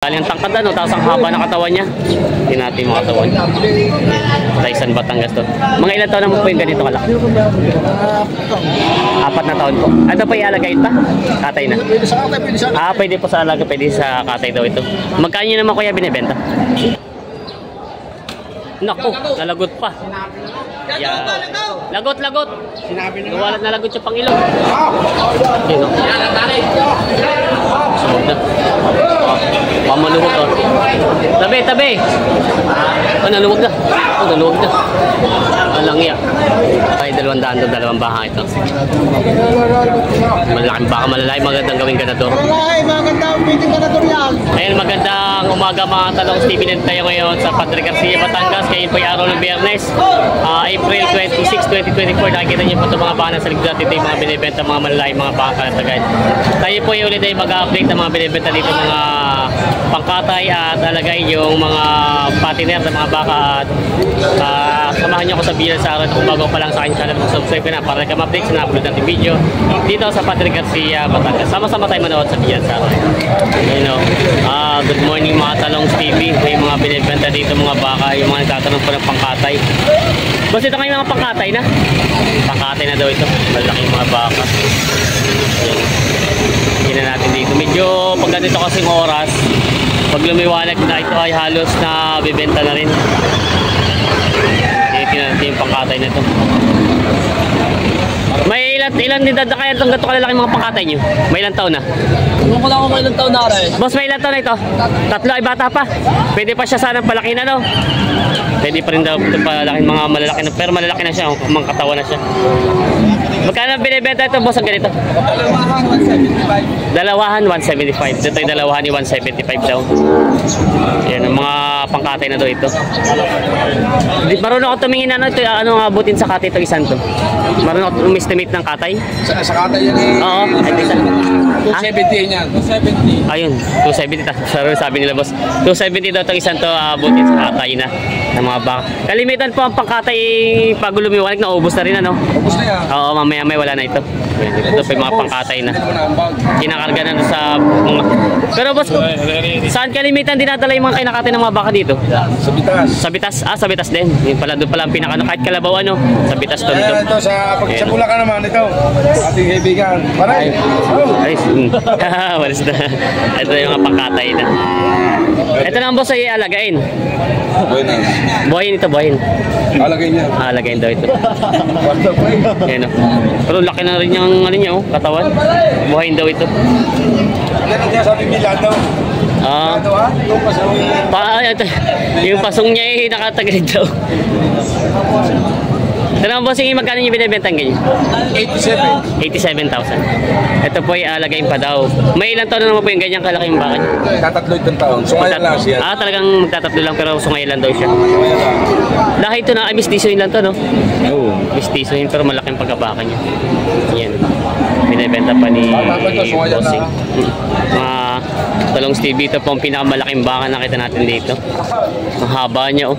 Galing tangkad ano, tapos ang haba ng katawan niya. Hindi natin yung katawan. Taysan Batangas to. Mga ilang taon naman po yung ganito kalaki? 4 na taon po. Ano pa ialagay pa? Katay na. Pwede po sa alaga, pwede sa katay daw ito. Magkano naman kuya binibenta? Naku, nalagot pa. Yan. Lagot. Nawalat na lagot yung pangilong. Sino? Sunod na. Pamaluhog to. Tabi. Naluwag na. Naluwag na. Alang iya. Ay, 200 to, 2 baha ito. Malaking baka malalay, magandang gawing ganador. Ayun, magandang umaga mga talong Steven and tayo ngayon sa Padre Garcia, Batangas. Ngayon po yung araw ng Biyernes, April 26, 2024. Nakikita niyo po itong mga baka na sa ligdad dito, yung mga binibenta, mga malalay, mga baka kalatagay. Tayo po yung ulit ay mag-update ng mga binibenta dito, mga pangkatay at alagay yung mga patiner ng mga baka. At samahan niyo ako sa video sa araw kung bago pa lang sa aking channel, subscribe ka na para ka-update sa na-upload natin video dito sa Padre Garcia, Batangas. Sama-sama tayo manood sa video sa araw. Good morning mga talong TV. May mga binibenta dito mga baka, yung mga nagtatanong po ng pangkatay. Basta ito kayo mga pangkatay na. Pangkatay na daw ito. Malaki mga baka. Tingnan natin dito. Medyo pag ganito kasing oras, pag lumiwanag na ito ay halos na bibenta na rin. Tingnan natin yung pangkatay na ito. May ilan din dadakayan itong gato kalalaki mga pangkatay nyo? May ilang taon na? Kung ko lang ako may ilang taon na rin. Boss, may ilang taon na ito? 3 ay bata pa. Pwede pa siya sanang palaki na, no? Pwede pa rin daw ito palaki, mga malalaki na. Pero malalaki na siya, mga katawan na siya. Magkano binibenta ito, boss, ang ganito? Dalawahan, 175. Dito yung dalawahan ni 175 daw. Yan, ang mga pangkatay na daw ito. Marunong ako tumingin na ito, ano nga abutin sa katay ito isang to? Marunong ako estimate ng katay? Sa katay yan eh. Oo, ay isa. 270 yan. 270. Ayun, 270. Sabi nila boss. 270 daw itong isang to abutin sa katay na ng mga baka. Kalimitan po ang pangkatay pag lumiwanag na ubos na rin ano? Ubos na yan. Oo, mamaya may wala na ito. Ito pa yung mga pangkatay na. Kinakarga na sa mga... Pero boss, saan kalimitan dinadala yung mga kinakatay ng mga baka dito? Sa Bitas. Sa Bitas? Sa Bitas din. Yung pala, doon pala ang pinakano. Kahit Kalabaw ano, sa Bitas to. Ito sa Bulacan naman ito. Ating kaibigan. Paray. Ay, walis na. Ito yung mga pangkatay na. Ito naman boss ay alagain. Buenas. Buhayin ito, buhayin. Alagayin niya. Alagayin daw ito. Ayan o. Pero laki na rin yung ano niya, katawan. Buhayin daw ito. Yan ang sabi Milano. Yung pasong niya ay nakatagilid daw. Ito naman bossing, magkano yung binibentang ganyan? 87,000. Ito po ay alagayin pa daw. May ilang taon na naman po yung ganyang kalaking baka niya? Tatatlo itong taon. Sungay lang siya. Talagang magtatatlo lang pero sungay lang daw siya. Dahil ito na, mistisoin lang to, no? Oo. Mistisoin pero malaking pagkabaka niya. Yan. Binibenta pa ni bossing. Mga talong Stevie, ito po ang pinakamalaking baka nakita natin dito. Ang haba niya, oh.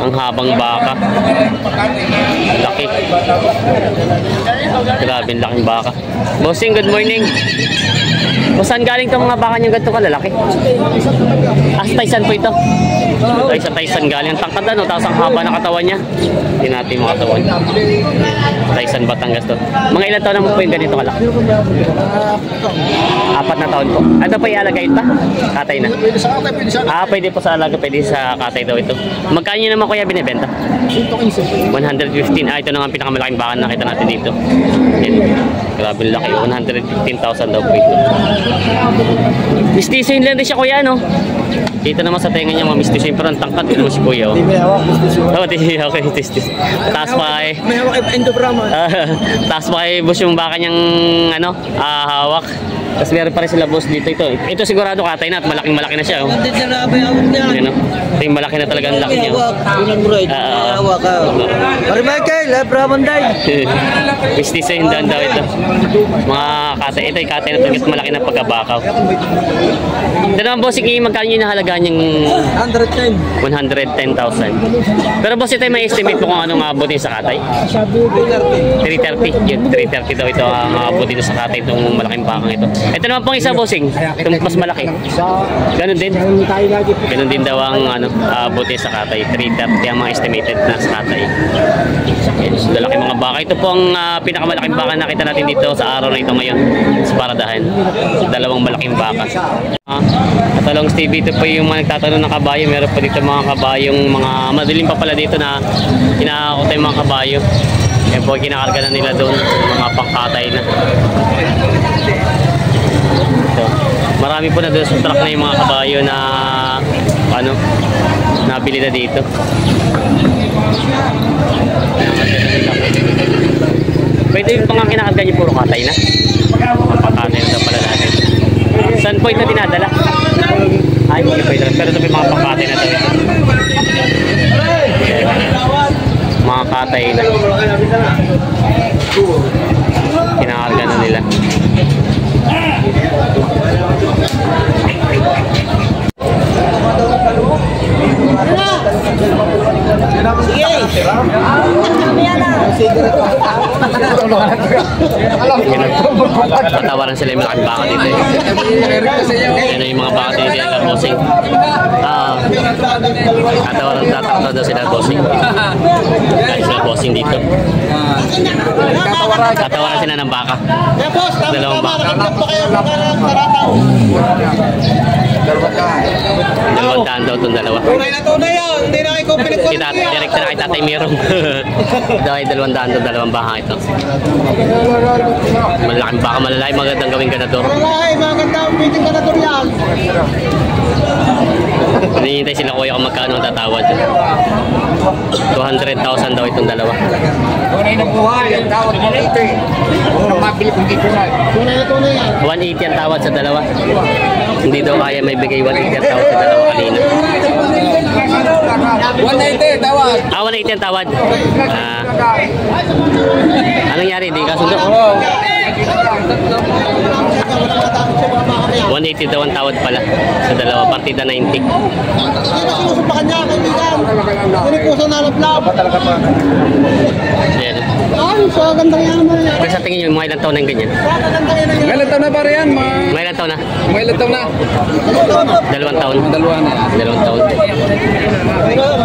Ang habang baka. Laki. Grabe, laking baka. Bossing, good morning. Saan galing itong mga baka niyang ganito kalalaki? Sa Taysan po ito. Ay, sa Taysan galing. Ang tangkad ano, tapos ang haba ng katawan niya. Hindi natin yung mga katawan. Taysan Batangas to. Mga ilang taon naman po yung ganito kalaki? 4 na taon po. Ano pa ialagay pa? Katay na. Pwede po sa alaga, pwede sa katay daw ito. Magkano naman kuya binibenta? 115. Ito na nga ang pinakamalaking baka nakita natin dito. Grabe laki. 115,000 daw po ito. Mistisoin lang din siya kuya, no? Kita naman sa tenga niya mga mistisoin, pero ang tangkad din naman si kuya. Hindi may hawak mistisoin. Oo, hindi hawak mistisoin. Taas pa eh. May hawak ay Endobrahman. Taas pa eh boss yung baka niyang ano, hawak. Tapos meron pa rin sila boss dito ito. Ito sigurado katay na at malaking-malaki na siya. Oh. Hindi na may hawak niya. Ito yung malaki na talaga ang laki niya. Hawak. Ilan mo rin. Hawak ka. Pari Michael, Brahman day. Business yung daan daw ito. Mga katay. Ito yung katay na ito. Ito malaki na pagkabakaw. Ito naman bossing, magkano yung nahalagaan yung 110,000. Pero boss, ito may estimate mo kung anong abutin sa katay? 330. Yun, 330 daw ito ang abutin sa katay itong malaking bakang ito. Ito naman pong isa bossing. Itong mas malaki. Ganun din. Ganun din daw ang abutin sa katay. 330 ang mga estimated na sa katay. Yes, lalaki mga baka. Ito po ang pinakamalaking baka nakita natin dito sa araw na ito ngayon sa Paradahan. Dalawang malaking baka. Katalong Steve, ito po yung mga nagtatanong ng kabayo. Meron po dito mga kabayong mga madilim pa pala dito na kinakakot yung mga kabayo. Yan po kinakarga na nila doon mga pangkatay na. Ito. Marami po na doon sa truck na yung mga kabayo na nabili na dito. Pwede yung pang kinakarga niyo puro katay na. Pangkatay na pala natin. Saan po ito dinadala? Ay, hindi po ito. Pero ito po yung mga pangkatay na ito. Mga katay na. Kinakarga na nila. Patawaran sila yung malaking baka dito. Yan yung mga baka dito yung bossing. Tatakto daw sila bossing. Kaya sila bossing dito. Tatawaran sila ng baka. Dalawang baka. 200 daw itong dalawa. Tunay na tunay yun. Hindi na kayo pinagkulit. Direct na kay Tatay Mirong. Dahil 200 daw dalawang baka ito. Malaking baka, malalaki, magandang gawing ganador. Malalaki, magandang piting ganador yan. Hinihintay sila kuya kung magkano ang tatawad. 200,000 daw itong dalawa. Tunay na buhay. Ang tawad mo ito eh. Ang mabili kong dito na. Tunay na tunay yan. 180 ang tawad sa dalawa. Hindi daw kaya may bigay 180 ang tawad sa dalawa kanina. 180 tawad. 180 ang tawad. Anong nangyari? Hindi ka sundo? 180 daw ang tawad pala sa dalawa. Partida 90. Hindi na sinusumpakan niya, kaibigan. Hindi po sa nalablab. Ayan. Ay, so gandang yan naman yan. Pero sa tingin nyo, mga ilang taon na yung ganyan? Gandang yan yan. Ilan taon na pare yan? Mga ilang taon na? Mga ilan taon na? 2 taon. Dalawa na. 2 taon.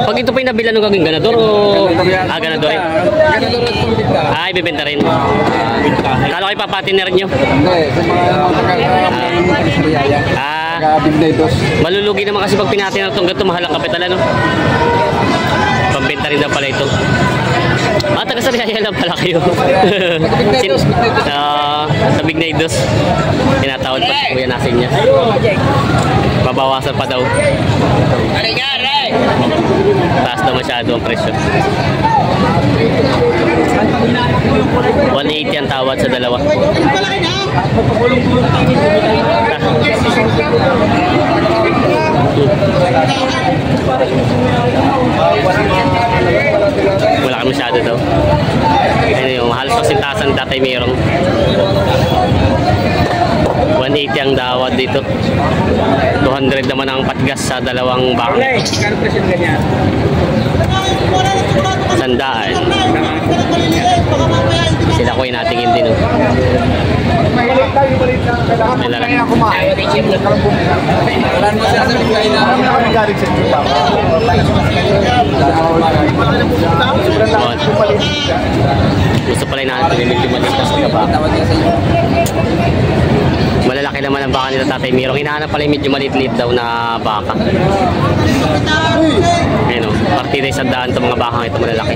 Pag ito pa yung nabila nung gagawin ganador o... ganador rin. Ganador at pambigta. Ibibenta rin. Kala ko ipapatiner nyo. Hindi, sa mga taga-Riyaya. Taga-Bignedos. Malulugi naman kasi pag pinatiner itong gato, mahal ang kapital ano. Pambenta rin daw pala ito. Taga Sariaya lang pala kayo. Sa Bignedos. Tinatawad pa si Kuya Nasin niya. Babawasan pa daw. Taas daw masyado ang presyo. 180 ang tawad sa dalawa. Wala ka masyado daw. Ayun yung halos pasintasan Tatay Mirong. 180 ang dawad dito. 200 naman ang patgas sa dalawang bakang. Sandaan. Sila ko yung natingin din. Gusto pala yung natin medyo malitas sa gaba. Malalaki naman ang baka nila Tatay Mirong. Hinahanap pala yung medyo maliit-liit daw na baka. Ayun o, partida yung sandaan itong mga bakang ito malalaki.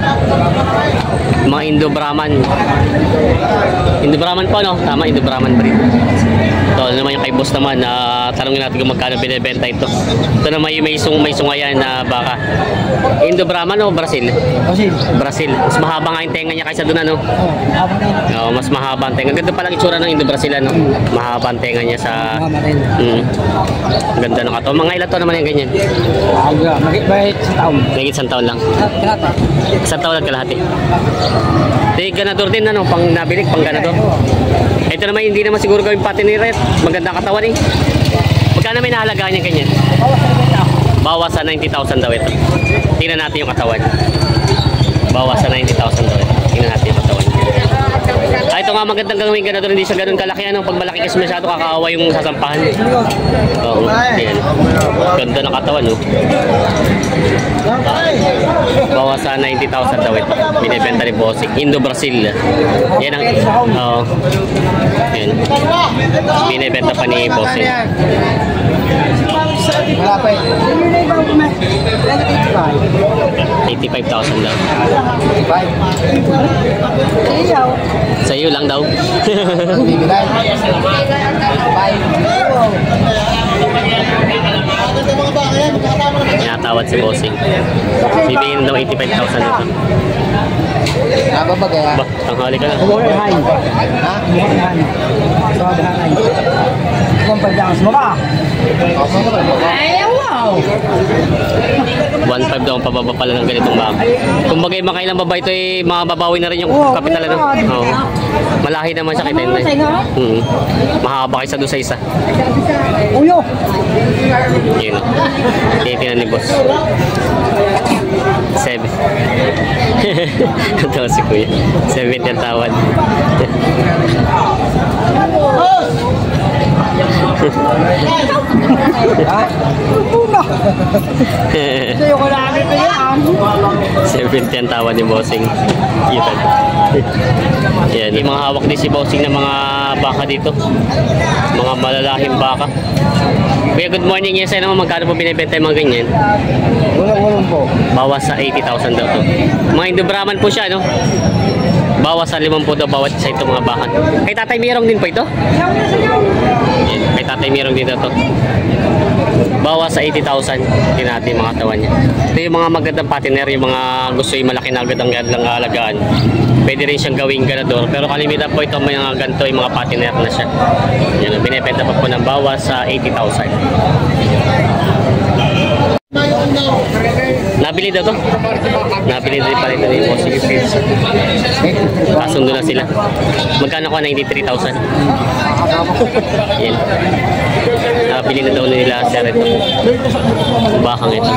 Mga Indo-Brahman. Indo-Brahman po no? Tama, Indo-Brahman breed. Ito naman yung kay boss naman, tanongin natin kung magkano binibenta ito. Ito naman yung may sungayan na baka. Indo Brahman o Brazil? Brazil. Mas mahaba nga yung tenga niya kaysa doon ano? Oo, mas mahaba ang tenga. Ganda palang itsura ng Indo Brazil ano? Mahaba ang tenga niya sa... Ganda ng katawan. Mga ilan to naman yung ganyan? Mahigit isang taon lang. Isang taon at kalahati. Ganador din ano, pang nabilig, pang ganador. Ito naman hindi naman siguro gawing patiniret. Magandang katawan eh. Magkano may nahalagaan niya ganyan? Bawas sa 90,000 daw ito. Tingnan natin yung katawan. Bawas sa 90,000 daw ito. Tingnan natin yung katawan. Ito nga magandang gawing ganador, hindi siya ganun kalaki ano. Pag malaki kasi masyado kakaawa yung sasampahan. Oo, yan. Ganda ng katawan no. Bawas sa 90,000 daw ito. Binibenta ni Bossing. Indo Brazil. Yan ang yan. Binibenta pa ni Bossing. 85,000 daw. Sa iyo lang daw. Tinatawad si Bossing. Bibigyan daw 85,000 ito. Ba, tanghali ka na. Ay, wow! 1.5 daw ang pababa pala ng ganitong baka. Kung bagay makailang baba ito ay mababawi na rin yung kapital ano. Oo. Malahi naman siya kita yun. Mahaba kaysa doon sa isa. Uyo! Yun. Tinitingnan ni boss. 7. Ito si kuya. 70 ang tawad. Sa'yo ko lagi ko yan. 70 ang tawad ni Bossing. Kita. Yan. Yung mga hawak din si Bossing ng mga baka dito. Mga malalahing baka. Kuya, good morning. Yes, ay naman magkano po binibenta yung mga ganyan? Walang po. Bawas sa 80,000 daw to. Mga Indo Brahman po siya, no? Bawas sa 50 daw bawat isa itong mga bakan. Kay Tatay Mirong din po ito? Yan. Kay Tatay Mirong din daw to. Bawas sa 80,000 din natin mga katawan niya. Ito yung mga magandang patiner, yung mga gusto yung malaki na agad ang alagaan. Pwede rin siyang gawing ganador. Pero kalimitan po ito mga ganito, yung mga patiner na siya. Yan, binibenta pa po ng bawas sa 80,000. Nabili daw to? Nabili din pala ito ni Bossing. Kasundo na sila. Magkano ko? 93,000. Yan. Nabili na daw nila sir ito. Bakang ito.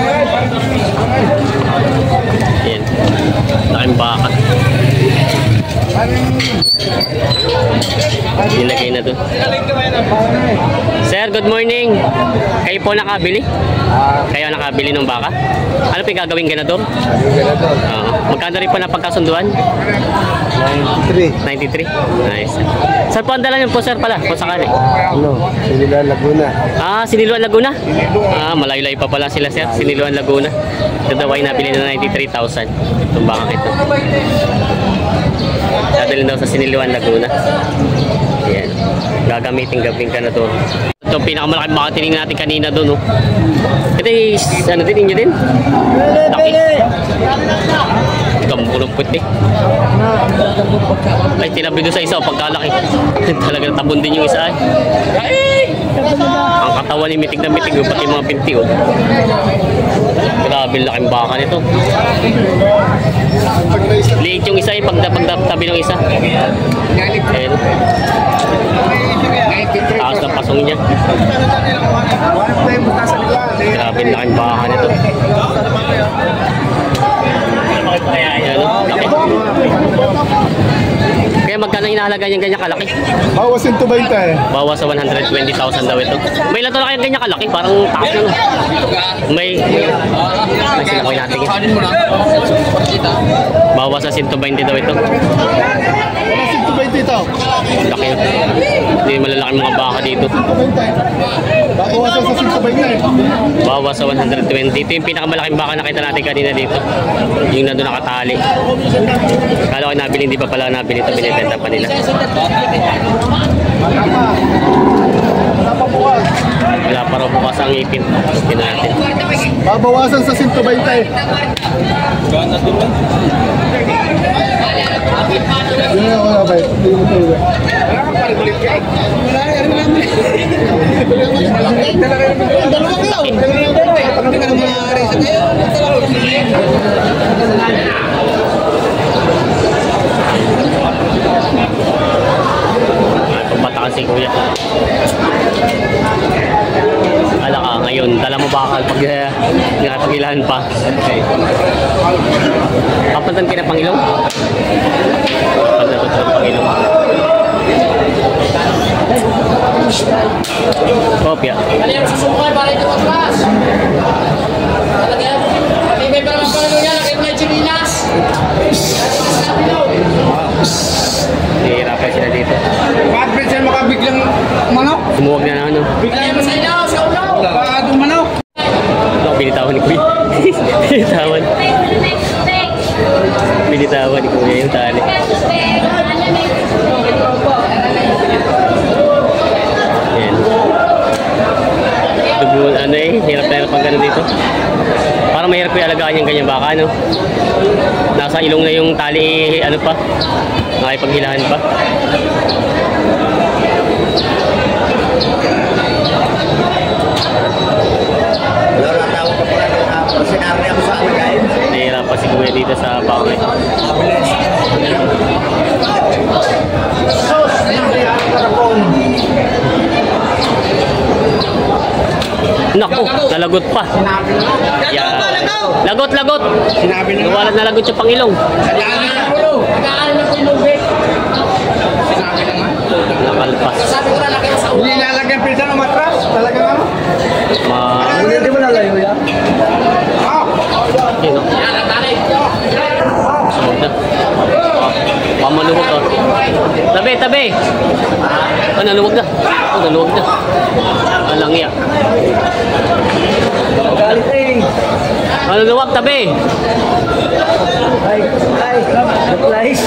Yan. Laking baka. Nilagay na doon. Sir, good morning. Kayo po nakabili? Kayo nakabili ng baka? Ano pa yung gagawing ganador? Magkano rin po na pagkasunduan? 93. Nice. Saan po ang dala niyo po sir pala? Kung sakali. Siniluan Laguna. Siniluan Laguna? Malayo-layo pa pala sila sir. Siniluan Laguna. Ito daw ay nabili na 93,000. Itong baka ito. Dadalhin daw sa Siniluan Laguna. Ayan. Gagamitin gabing ka na doon. Ito pinakamalaking baka tinignan natin kanina doon. Oh. Ito is, ano din, inyo din? Laki. Gambulong puti. Ay, tinabi doon sa isa, pagkalaki. Talaga natabon din yung isa. Ay! Ang katawan ni mitig na mitig, pati mga pinti. Oh. Grabe laking baka nito. Liit yung isa, pagtabi ng isa. Ayan. Taas na pasong niya. Grabe laking baka nito. Ayan, laki. Kaya magkano inahalaga niyang ganyan kalaki? Bawas yung 20. Bawas sa 120,000 daw ito. May lato na kayang ganyan kalaki, parang taas na. May sinakoy natin. Bawas sa 120 daw ito. 120 ito. Laki. Hindi malalaki mga baka dito. Bawasan sa 120. Bawas sa 120. Ito yung pinakamalaking baka nakita natin kanina dito. Yung nandun nakatali. Kala ko nabili, hindi pa pala nabili ito. Binibenta pa nila. Wala pa raw bukas ang ipin. Ipin natin. Babawasan sa 120. Yun ako na ba? Pagpatakan si Kuya. Ala ka ngayon, dala mo bakal pag pagilahan pa. Okay. Papantan ka na Pangilong? Papantan ko sa Pangilong. Kopya. Kalian susukay para ito atras. Talaga. Pati para mapalalo niya, kahit may chinilas. Hihirapan sila dito. Bakit ba siya makabiglang manok? Sumuwag na ano. Kalian mo sa ilaw, sa ulo. Bakit manok? Ito, binitawan ni Kuya. Binitawan. Binitawan ni Kuya yung tali. Ayan. Dugo, ano eh, hirap na hirap pag gano'n dito. Parang mahirap yung alagaan yung ganyan baka, no? Nasa ilong na yung tali, ano pa, nakipaghilahan pa. Nahihirapan si Kuya dito sa bangay. Naku, nalagot pa. Yeah. Lagot, lagot. Sinabi na Nawalat na lagot yung Pangilong. Nagkakaroon na po yung lubid. Sinabi na nga. Nakalpas. Sabi ko na laki na sa ulo. Hindi lalagyan pisa ng matras. Talaga ano? Hindi mo nalayo yan. Yun, no? Yan, natali. Sumunod na. Pamaluwag to. Tabi, tabi. Oh, naluwag na. Oh, naluwag na. Alang iya. Galit eh. Oh, naluwag, tabi. Ay, supplies.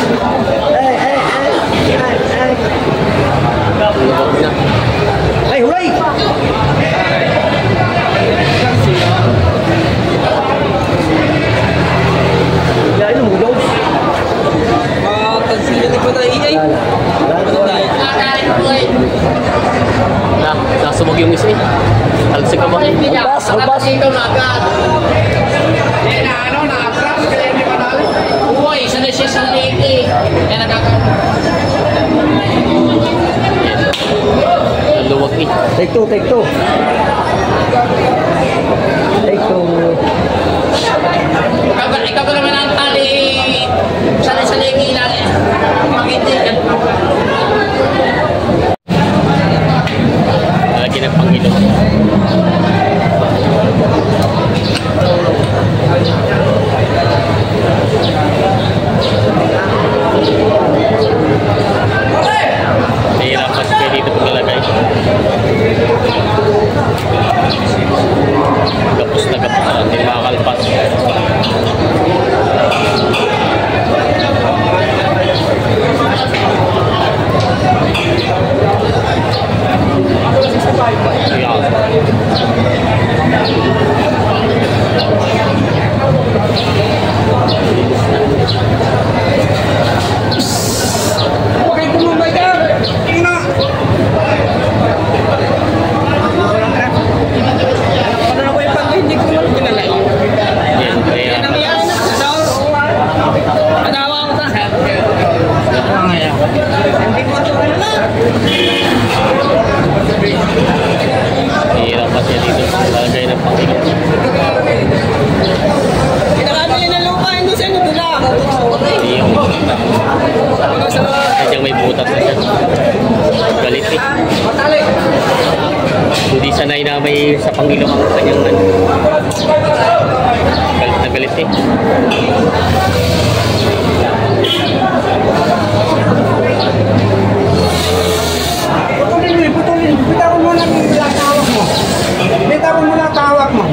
Ay. Naluwag na. Ay, hooray! Yan, lumulog. Natali ko eh. Nasubog yung isa eh. Talsik ka ba? Tapos ito na agad. Eh, na ano, na-atras. Kaya hindi manalo. Uy, sanay siya sa lady. Kaya nagkakaroon. Naluwag eh. Take two. Take two. Ikaw ba naman ang tali sanay sa lady ilalim. Makiti ka. Lagi ng Pangilong. Nahihirapan siya dito paglalagay. Gapos na hindi makakalpas. Okay, tumambay ka. Ina. Ano na ko yung pag hindi ko lang pinalayo. Yan, kaya nahihirapan siya dito paglalagay ng Pangilong. Yung sadyang may butas na siya. Galit eh. Hindi sanay na may sa Pangilong ang kanyang ano. Galit na galit eh. Putulin. Bitawan mo lang yung tawag mo. Bitawan mo lang tawag mo.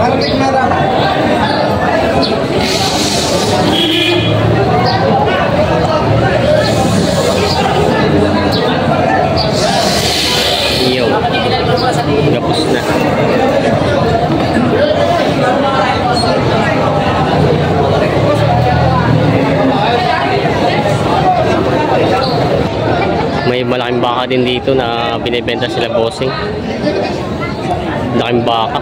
Malamig na lang. Iyo. din dito na binibenta sila bossing. Laking baka.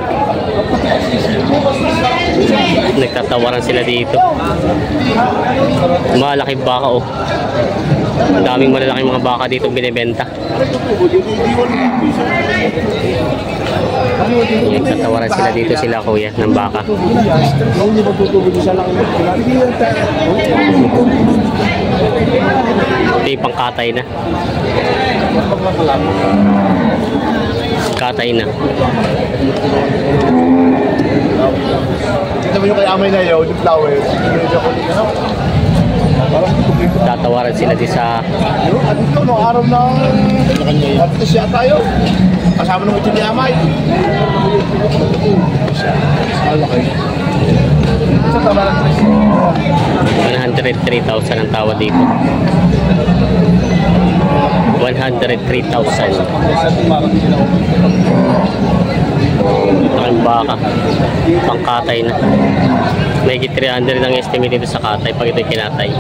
Nagtatawaran sila dito. Malaki baka oh. Ang daming malalaking mga baka dito binibenta. Nagtatawaran sila dito sila kuya ng baka. Ito yung pangkatay na. Katay na. Ito mo yung kay Amay na yun, yung flowers. Tatawaran sila di sa At ito, no, araw ng... At ito siya tayo. Kasama nung ito ni Amay. Malaki. Ito tama lang. 103,000 ang tawa dito. 103,000. Ang baka. Pangkatay na. May 300 ang estimate dito sa katay pag ito'y kinatay.